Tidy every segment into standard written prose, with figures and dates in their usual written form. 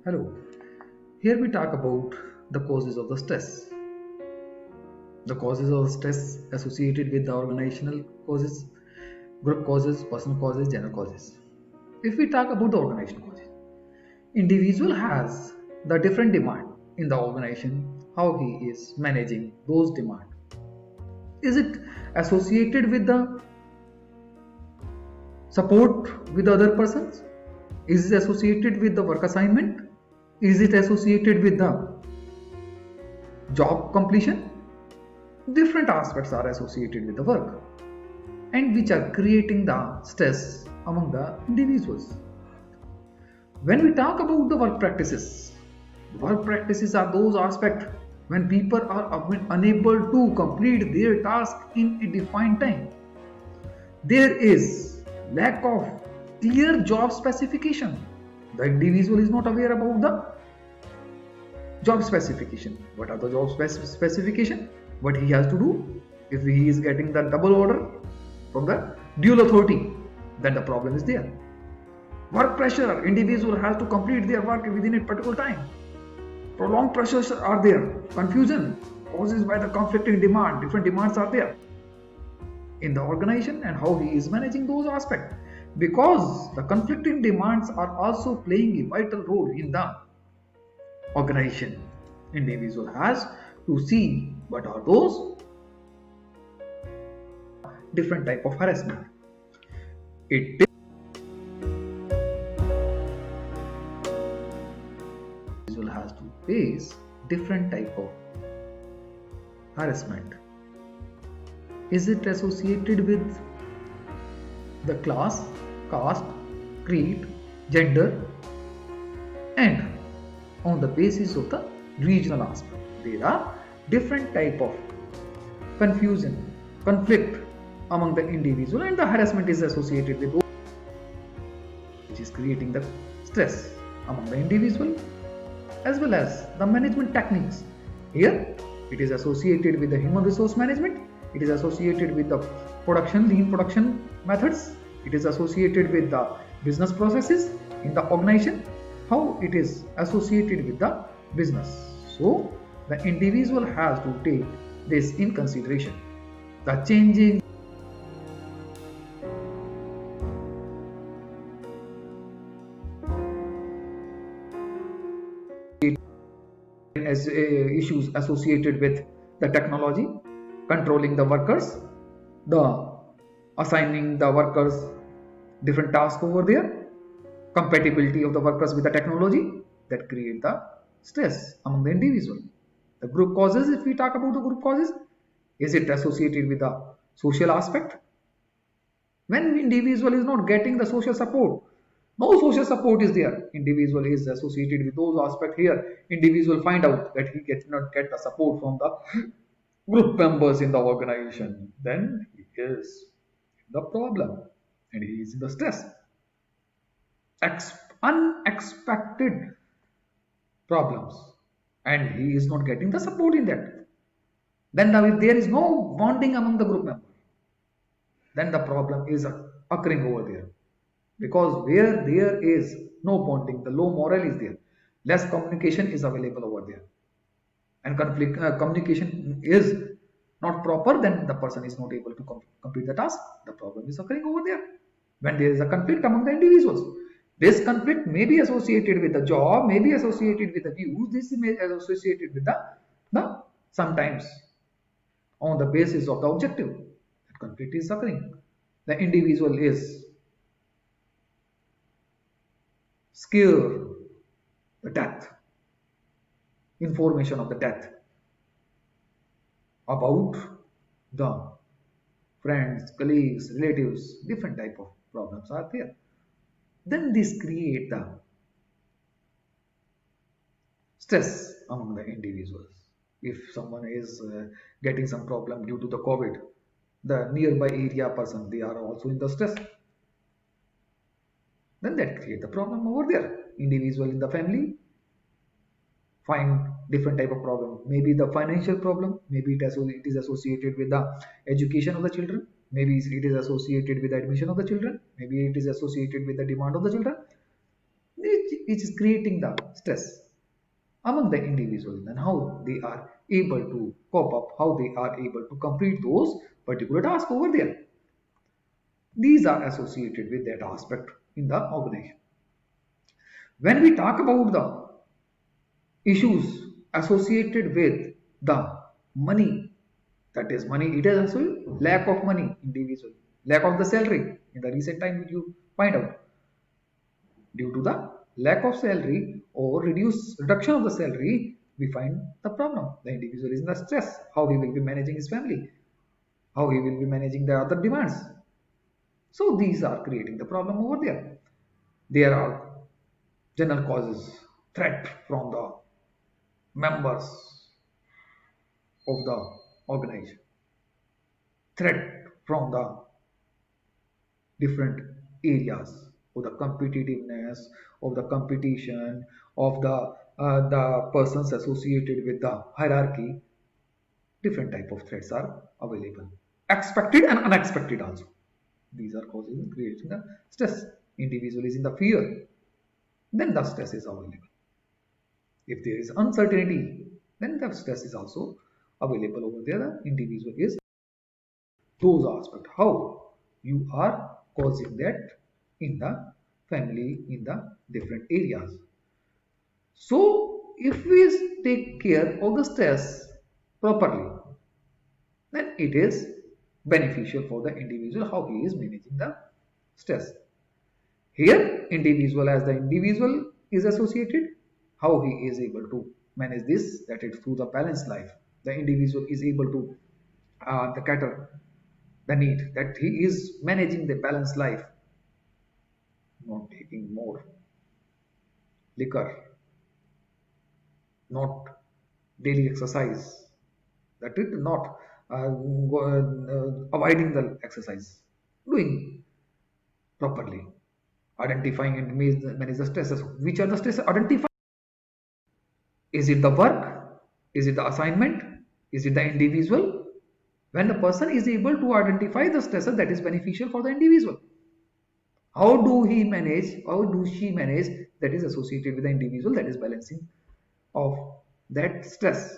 Hello. Here we talk about the causes of the stress. The causes of stress associated with the organizational causes, group causes, personal causes, general causes. If we talk about the organizational causes, individual has the different demand in the organization, how he is managing those demand. Is it associated with the support with other persons? Is it associated with the work assignment? Is it associated with the job completion? Different aspects are associated with the work and which are creating the stress among the individuals. When we talk about the work practices are those aspects when people are unable to complete their task in a defined time. There is lack of clear job specification. The individual is not aware about the job specification. What are the job specification? What he has to do? If he is getting the double order from the dual authority, then the problem is there. Work pressure, individual has to complete their work within a particular time. Prolonged pressures are there. Confusion caused by the conflicting demand. Different demands are there in the organization and how he is managing those aspects. Because the conflicting demands are also playing a vital role in the organization. Individual has to see what are those different type of harassment. It individual has to face different type of harassment. Is it associated with the class, caste, creed, gender, and on the basis of the regional aspect? There are different type of confusion, conflict among the individual, and the harassment is associated with those, which is creating the stress among the individual as well as the management techniques. Here it is associated with the human resource management, it is associated with the lean production methods, it is associated with the business processes in the organization, how it is associated with the business. So the individual has to take this in consideration. The changing as issues associated with the technology, controlling the workers, the assigning the workers different tasks over there, compatibility of the workers with the technology that create the stress among the individual. The group causes, if we talk about the group causes, is it associated with the social aspect? When individual is not getting the social support, no social support is there, individual is associated with those aspects. Here individual find out that he cannot get the support from the group members in the organization, then he is the problem and he is in the stress. Unexpected problems and he is not getting the support in that, then if there is no bonding among the group members, then the problem is occurring over there. Because where there is no bonding, the low morale is there, less communication is available over there, and communication is not proper, then the person is not able to complete the task. The problem is occurring over there when there is a conflict among the individuals. This conflict may be associated with the job, may be associated with the views, this may be associated with the sometimes on the basis of the objective. That conflict is occurring. The individual is scared the death, information of the death about the friends, colleagues, relatives, different type of problems are there. Then this create the stress among the individuals. If someone is getting some problem due to the COVID, the nearby area person, they are also in the stress. Then that create the problem over there. Individual in the family find different type of problem. Maybe the financial problem, maybe it is associated with the education of the children, maybe it is associated with the admission of the children, maybe it is associated with the demand of the children. which is creating the stress among the individuals, and how they are able to cope up, how they are able to complete those particular tasks over there. These are associated with that aspect in the organization. When we talk about the issues associated with the money, that is money, it is also lack of money, individual, lack of the salary. In the recent time, you find out due to the lack of salary or reduction of the salary, we find the problem. The individual is in the stress. How he will be managing his family, how he will be managing the other demands. So these are creating the problem over there. There are general causes, threat from the members of the organization, threat from the different areas of the competitiveness, of the competition, of the persons associated with the hierarchy. Different type of threats are available, expected and unexpected also. These are causing creating the stress. Individual is in the fear, then the stress is available. If there is uncertainty, then the stress is also available over there. The individual is those aspects, how you are causing that in the family, in the different areas. So if we take care of the stress properly, then it is beneficial for the individual how he is managing the stress. Here individual, as the individual is associated, how he is able to manage this, that is through the balanced life. The individual is able to the cater the need, that he is managing the balanced life, not taking more liquor, not daily exercise, that is not avoiding the exercise, doing properly, identifying and manage the stresses. Which are the stresses? Identify. Is it the work? Is it the assignment? Is it the individual? When the person is able to identify the stresses, that is beneficial for the individual. How do he manage? How do she manage? That is associated with the individual, that is balancing of that stress.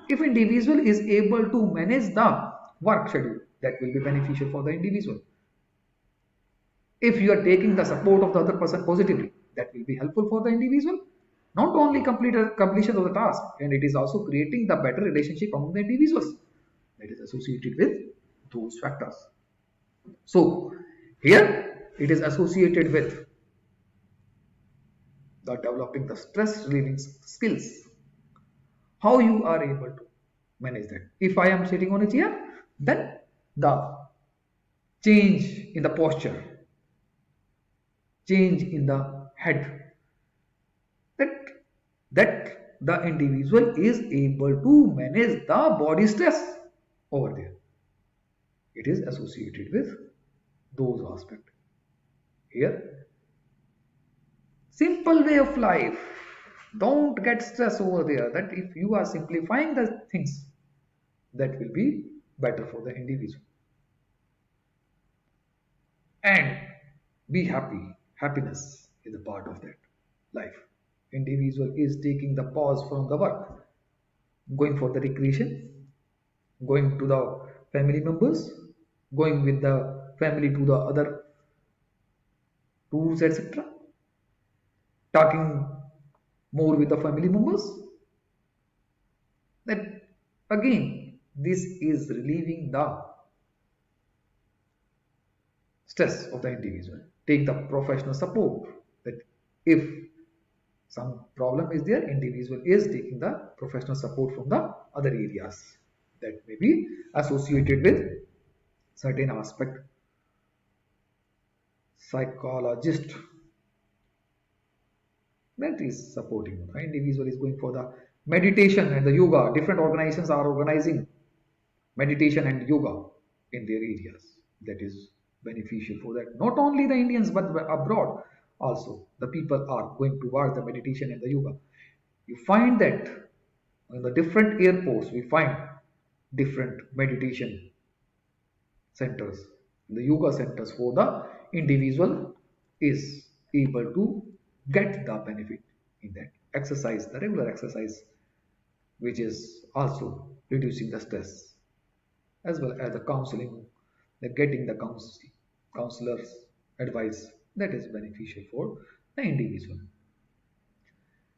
If individual is able to manage the work schedule, that will be beneficial for the individual. If you are taking the support of the other person positively, that will be helpful for the individual. Not only completion of the task, and it is also creating the better relationship among the individuals, that is associated with those factors. So here it is associated with the developing the stress relieving skills. How you are able to manage that. If I am sitting on a chair, then the change in the posture, change in the head, that that the individual is able to manage the body stress over there. It is associated with those aspects. Here, simple way of life. Don't get stress over there. That if you are simplifying the things, that will be better for the individual. And be happy. Happiness is a part of that life. Individual is taking the pause from the work, going for the recreation, going to the family members, going with the family to the other tours, etc., talking more with the family members. That again, this is relieving the stress of the individual. Take the professional support, that if some problem is there, individual is taking the professional support from the other areas that may be associated with certain aspect. Psychologist, that is supporting the individual, is going for the meditation and the yoga. Different organizations are organizing meditation and yoga in their areas. That is beneficial for that. Not only the Indians, but abroad also. The people are going towards the meditation and the yoga. You find that in the different airports, we find different meditation centers, the yoga centers for the individual is able to get the benefit in that exercise, the regular exercise, which is also reducing the stress, as well as the counseling, the getting the counselors advice, that is beneficial for the individual.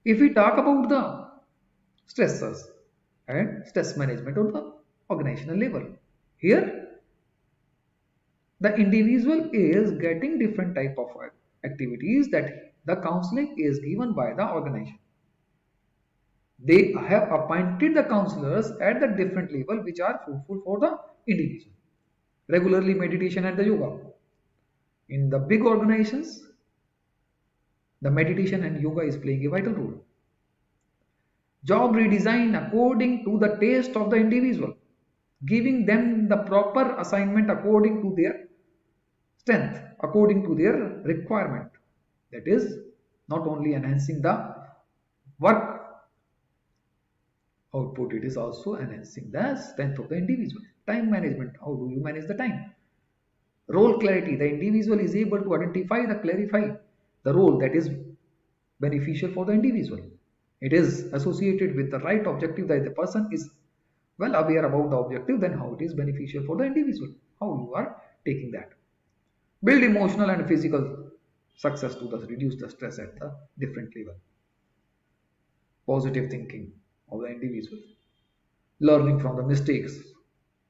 If we talk about the stressors and stress management on the organizational level, here the individual is getting different type of activities that the counseling is given by the organization. They have appointed the counselors at the different level which are fruitful for the individual. Regularly meditation and the yoga. In the big organizations, the meditation and yoga is playing a vital role. Job redesign according to the taste of the individual, giving them the proper assignment according to their strength, according to their requirement. That is not only enhancing the work output, it is also enhancing the strength of the individual. Time management, how do you manage the time? Role clarity, the individual is able to identify the clarify the role that is beneficial for the individual. It is associated with the right objective, that the person is well aware about the objective, then how it is beneficial for the individual, how you are taking that. Build emotional and physical success to reduce the stress at the different level. Positive thinking of the individual, learning from the mistakes,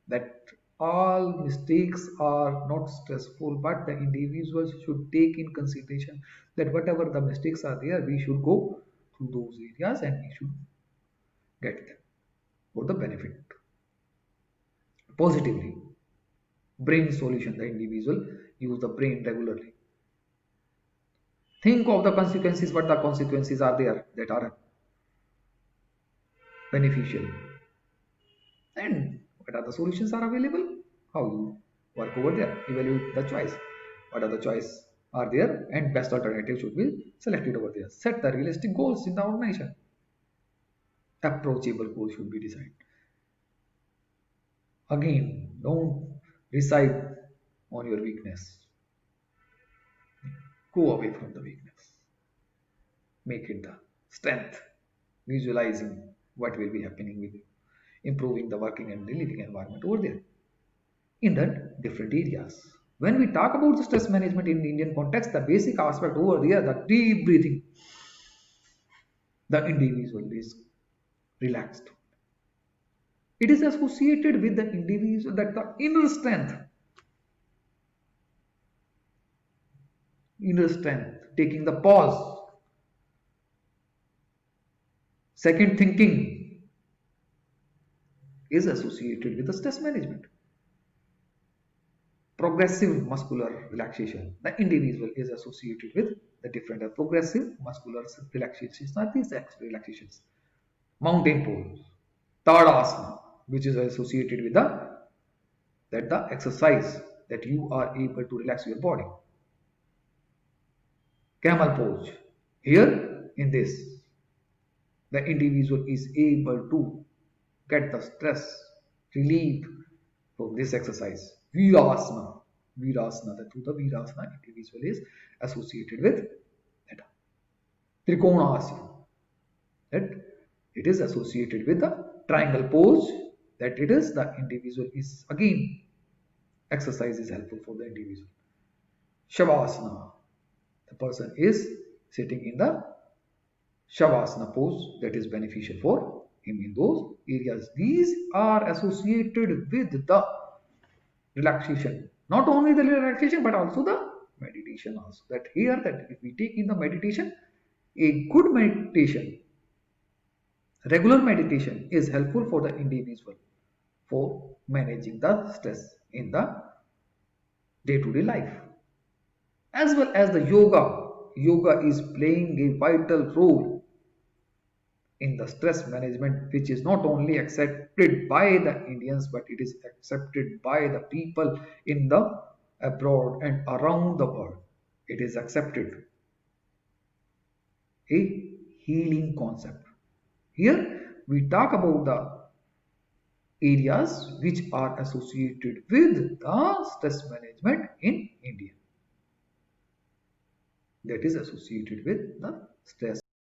that all mistakes are not stressful, but the individuals should take in consideration that whatever the mistakes are there, we should go through those areas and we should get them for the benefit. Positively, brain solution, the individual use the brain regularly. Think of the consequences, what the consequences are there that are beneficial, and what are the solutions are available, how you work over there, evaluate the choice, what are the choice are there, and best alternative should be selected over there. Set the realistic goals in the organization, approachable goals should be designed. Again, don't reside on your weakness, go away from the weakness, make it the strength, visualizing what will be happening with you, improving the working and the living environment over there in that different areas. When we talk about the stress management in the Indian context, the basic aspect over there, the deep breathing, the individual is relaxed. It is associated with the individual that the inner strength, taking the pause, second thinking is associated with the stress management. Progressive muscular relaxation, the individual is associated with the different progressive muscular relaxations are these relaxations. Mountain pose, Tadasana, which is associated with the exercise that you are able to relax your body. Camel pose, here in this, the individual is able to get the stress relief from this exercise. Virasana, that through the Virasana, individual is associated with that. Trikonasana, that it is associated with the triangle pose, that it is the individual is again exercise is helpful for the individual. Shavasana, the person is sitting in the Shavasana pose, that is beneficial for him in those areas. These are associated with the relaxation, not only the relaxation but also the meditation also. That here, that if we take in the meditation, a good meditation, regular meditation is helpful for the individual for managing the stress in the day-to-day life. As well as the yoga is playing a vital role in the stress management, which is not only accepted by the Indians but it is accepted by the people in the abroad and around the world. It is accepted a healing concept. Here we talk about the areas which are associated with the stress management in India. that is associated with the stress